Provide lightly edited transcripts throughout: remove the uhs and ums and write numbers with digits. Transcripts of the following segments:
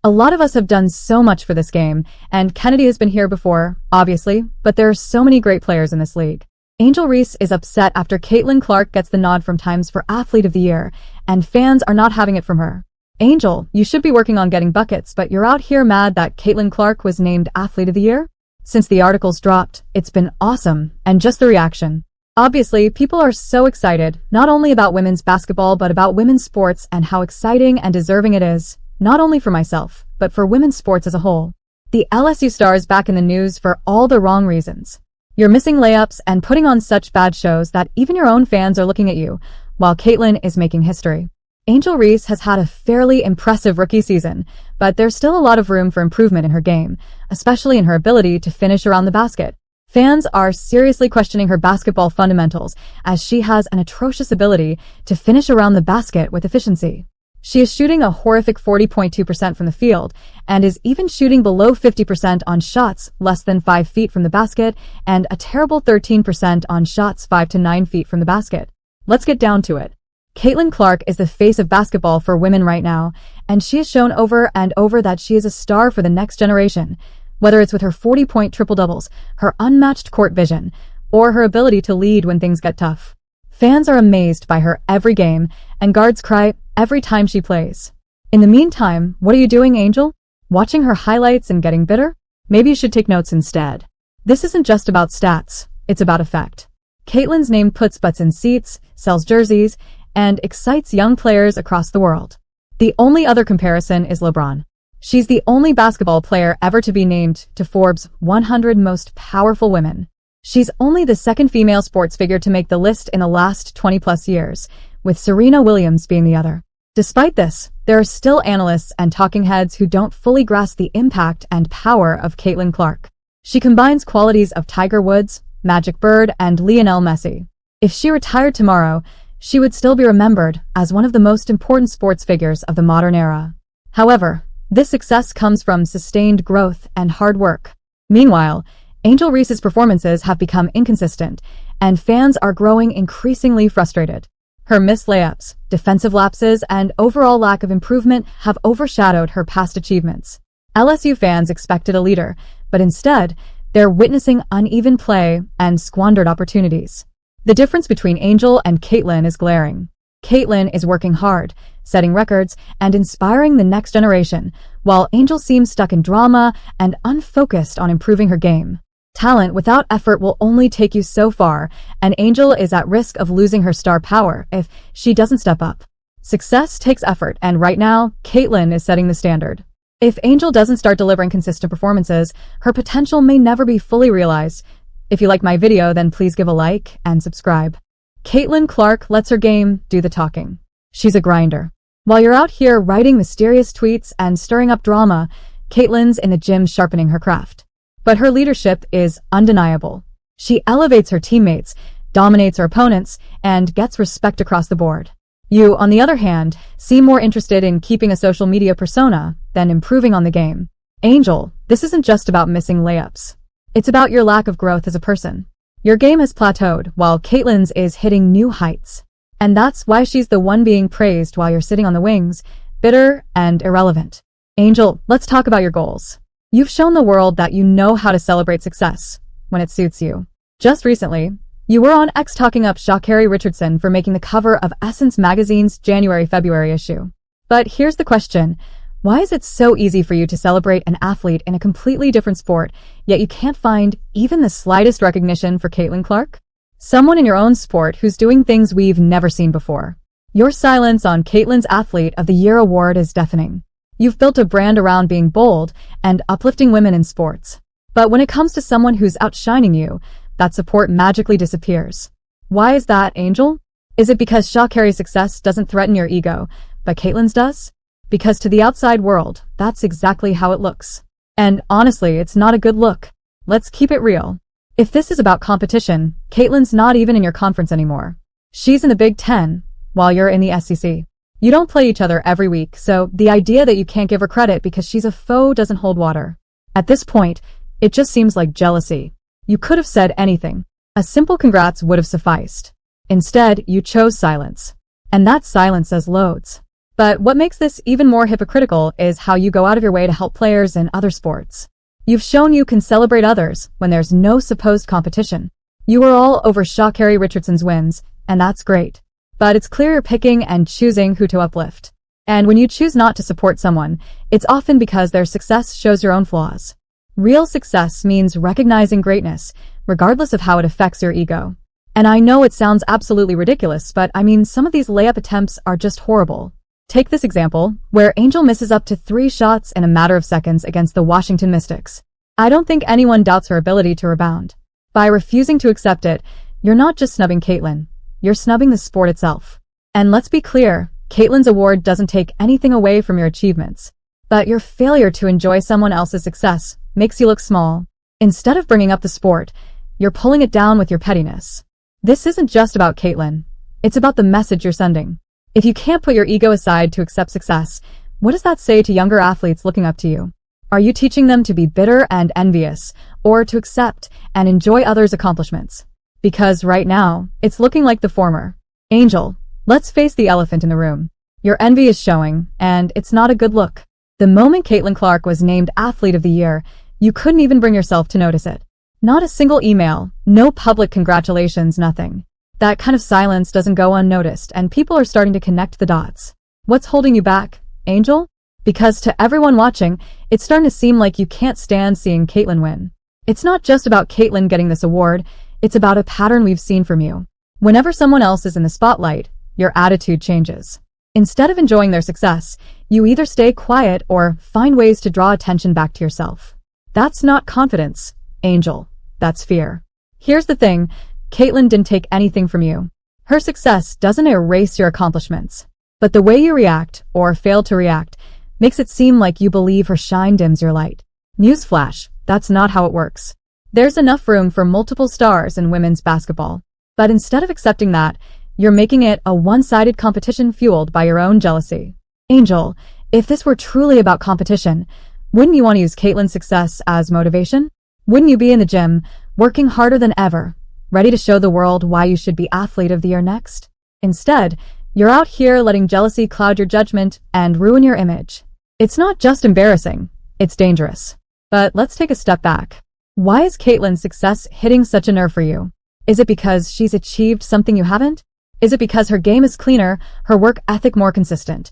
A lot of us have done so much for this game, and Kennedy has been here before, obviously, but there are so many great players in this league. Angel Reese is upset after Caitlin Clark gets the nod from Times for Athlete of the Year, and fans are not having it from her. Angel, you should be working on getting buckets, but you're out here mad that Caitlin Clark was named Athlete of the Year? Since the articles dropped, it's been awesome, and just the reaction. Obviously, people are so excited, not only about women's basketball but about women's sports and how exciting and deserving it is, not only for myself, but for women's sports as a whole. The LSU star is back in the news for all the wrong reasons. You're missing layups and putting on such bad shows that even your own fans are looking at you, while Caitlin is making history. Angel Reese has had a fairly impressive rookie season, but there's still a lot of room for improvement in her game, especially in her ability to finish around the basket. Fans are seriously questioning her basketball fundamentals, as she has an atrocious ability to finish around the basket with efficiency. She is shooting a horrific 40.2% from the field, and is even shooting below 50% on shots less than 5 feet from the basket, and a terrible 13% on shots 5 to 9 feet from the basket. Let's get down to it. Caitlin Clark is the face of basketball for women right now, and she has shown over and over that she is a star for the next generation, whether it's with her 40-point triple-doubles, her unmatched court vision, or her ability to lead when things get tough. Fans are amazed by her every game, and guards cry every time she plays. In the meantime, what are you doing, Angel? Watching her highlights and getting bitter? Maybe you should take notes instead. This isn't just about stats, it's about effect. Caitlin's name puts butts in seats, sells jerseys, and excites young players across the world. The only other comparison is LeBron. She's the only basketball player ever to be named to Forbes' 100 Most Powerful Women. She's only the second female sports figure to make the list in the last 20-plus years, with Serena Williams being the other. Despite this, there are still analysts and talking heads who don't fully grasp the impact and power of Caitlin Clark. She combines qualities of Tiger Woods, Magic Bird, and Lionel Messi. If she retired tomorrow, she would still be remembered as one of the most important sports figures of the modern era. However, this success comes from sustained growth and hard work. Meanwhile, Angel Reese's performances have become inconsistent, and fans are growing increasingly frustrated. Her missed layups, defensive lapses, and overall lack of improvement have overshadowed her past achievements. LSU fans expected a leader, but instead, they're witnessing uneven play and squandered opportunities. The difference between Angel and Caitlin is glaring. Caitlin is working hard, setting records, and inspiring the next generation, while Angel seems stuck in drama and unfocused on improving her game. Talent without effort will only take you so far, and Angel is at risk of losing her star power if she doesn't step up. Success takes effort, and right now, Caitlin is setting the standard. If Angel doesn't start delivering consistent performances, her potential may never be fully realized. If you like my video, then please give a like and subscribe. Caitlin Clark lets her game do the talking. She's a grinder. While you're out here writing mysterious tweets and stirring up drama, Caitlin's in the gym sharpening her craft. But her leadership is undeniable. She elevates her teammates, dominates her opponents, and gets respect across the board. You, on the other hand, seem more interested in keeping a social media persona than improving on the game. Angel, this isn't just about missing layups. It's about your lack of growth as a person. Your game has plateaued, while Caitlin's is hitting new heights. And that's why she's the one being praised while you're sitting on the wings, bitter and irrelevant. Angel, let's talk about your goals. You've shown the world that you know how to celebrate success when it suits you. Just recently, you were on X talking up Sha'Carri Richardson for making the cover of Essence magazine's January-February issue. But here's the question. Why is it so easy for you to celebrate an athlete in a completely different sport, yet you can't find even the slightest recognition for Caitlin Clark? Someone in your own sport who's doing things we've never seen before. Your silence on Caitlin's Athlete of the Year award is deafening. You've built a brand around being bold and uplifting women in sports. But when it comes to someone who's outshining you, that support magically disappears. Why is that, Angel? Is it because Sha'Carri's success doesn't threaten your ego, but Caitlin's does? Because to the outside world, that's exactly how it looks. And honestly, it's not a good look. Let's keep it real. If this is about competition, Caitlin's not even in your conference anymore. She's in the Big Ten, while you're in the SEC. You don't play each other every week, so the idea that you can't give her credit because she's a foe doesn't hold water. At this point, it just seems like jealousy. You could have said anything. A simple congrats would have sufficed. Instead, you chose silence. And that silence says loads. But what makes this even more hypocritical is how you go out of your way to help players in other sports. You've shown you can celebrate others when there's no supposed competition. You were all over Sha'Carri Richardson's wins, and that's great. But it's clear you're picking and choosing who to uplift. And when you choose not to support someone, it's often because their success shows your own flaws. Real success means recognizing greatness, regardless of how it affects your ego. And I know it sounds absolutely ridiculous, but I mean, some of these layup attempts are just horrible. Take this example, where Angel misses up to 3 shots in a matter of seconds against the Washington Mystics. I don't think anyone doubts her ability to rebound. By refusing to accept it, you're not just snubbing Caitlin, you're snubbing the sport itself. And let's be clear, Caitlin's award doesn't take anything away from your achievements. But your failure to enjoy someone else's success makes you look small. Instead of bringing up the sport, you're pulling it down with your pettiness. This isn't just about Caitlin. It's about the message you're sending. If you can't put your ego aside to accept success, what does that say to younger athletes looking up to you? Are you teaching them to be bitter and envious, or to accept and enjoy others' accomplishments? Because right now, it's looking like the former. Angel, let's face the elephant in the room. Your envy is showing, and it's not a good look. The moment Caitlin Clark was named Athlete of the Year, you couldn't even bring yourself to notice it. Not a single email, no public congratulations, nothing. That kind of silence doesn't go unnoticed, and people are starting to connect the dots. What's holding you back, Angel? Because to everyone watching, it's starting to seem like you can't stand seeing Caitlin win. It's not just about Caitlin getting this award, it's about a pattern we've seen from you. Whenever someone else is in the spotlight, your attitude changes. Instead of enjoying their success, you either stay quiet or find ways to draw attention back to yourself. That's not confidence, Angel. That's fear. Here's the thing. Caitlin didn't take anything from you. Her success doesn't erase your accomplishments. But the way you react, or fail to react, makes it seem like you believe her shine dims your light. Newsflash, that's not how it works. There's enough room for multiple stars in women's basketball. But instead of accepting that, you're making it a one-sided competition fueled by your own jealousy. Angel, if this were truly about competition, wouldn't you want to use Caitlin's success as motivation? Wouldn't you be in the gym, working harder than ever, ready to show the world why you should be Athlete of the Year next? Instead, you're out here letting jealousy cloud your judgment and ruin your image. It's not just embarrassing, it's dangerous. But let's take a step back. Why is Caitlin's success hitting such a nerve for you? Is it because she's achieved something you haven't? Is it because her game is cleaner, her work ethic more consistent,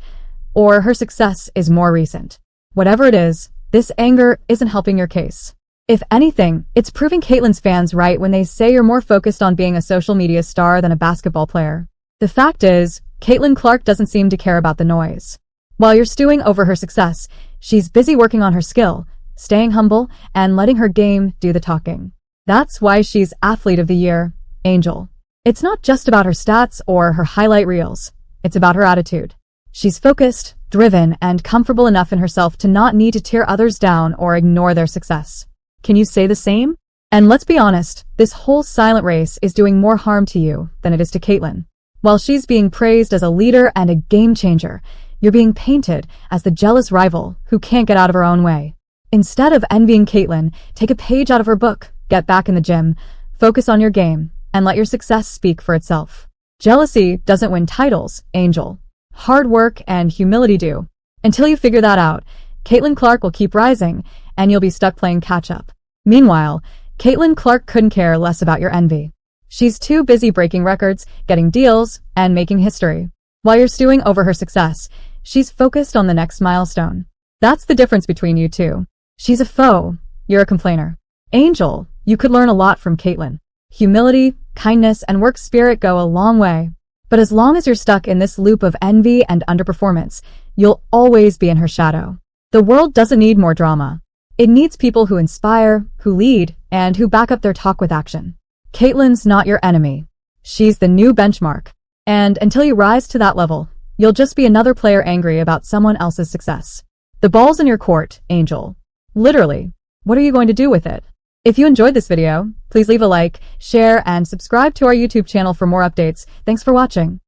or her success is more recent? Whatever it is, this anger isn't helping your case. If anything, it's proving Caitlin's fans right when they say you're more focused on being a social media star than a basketball player. The fact is, Caitlin Clark doesn't seem to care about the noise. While you're stewing over her success, she's busy working on her skill, staying humble, and letting her game do the talking. That's why she's Athlete of the Year, Angel. It's not just about her stats or her highlight reels. It's about her attitude. She's focused, driven, and comfortable enough in herself to not need to tear others down or ignore their success. Can you say the same? And let's be honest, this whole silent race is doing more harm to you than it is to Caitlin. While she's being praised as a leader and a game changer, you're being painted as the jealous rival who can't get out of her own way. Instead of envying Caitlin, take a page out of her book, get back in the gym, focus on your game, and let your success speak for itself. Jealousy doesn't win titles, Angel. Hard work and humility do. Until you figure that out, Caitlin Clark will keep rising, and you'll be stuck playing catch-up. Meanwhile, Caitlin Clark couldn't care less about your envy. She's too busy breaking records, getting deals, and making history. While you're stewing over her success, she's focused on the next milestone. That's the difference between you two. She's a foe, you're a complainer. Angel, you could learn a lot from Caitlin. Humility, kindness, and work spirit go a long way. But as long as you're stuck in this loop of envy and underperformance, you'll always be in her shadow. The world doesn't need more drama. It needs people who inspire, who lead, and who back up their talk with action. Caitlin's not your enemy. She's the new benchmark. And until you rise to that level, you'll just be another player angry about someone else's success. The ball's in your court, Angel. Literally. What are you going to do with it? If you enjoyed this video, please leave a like, share, and subscribe to our YouTube channel for more updates. Thanks for watching.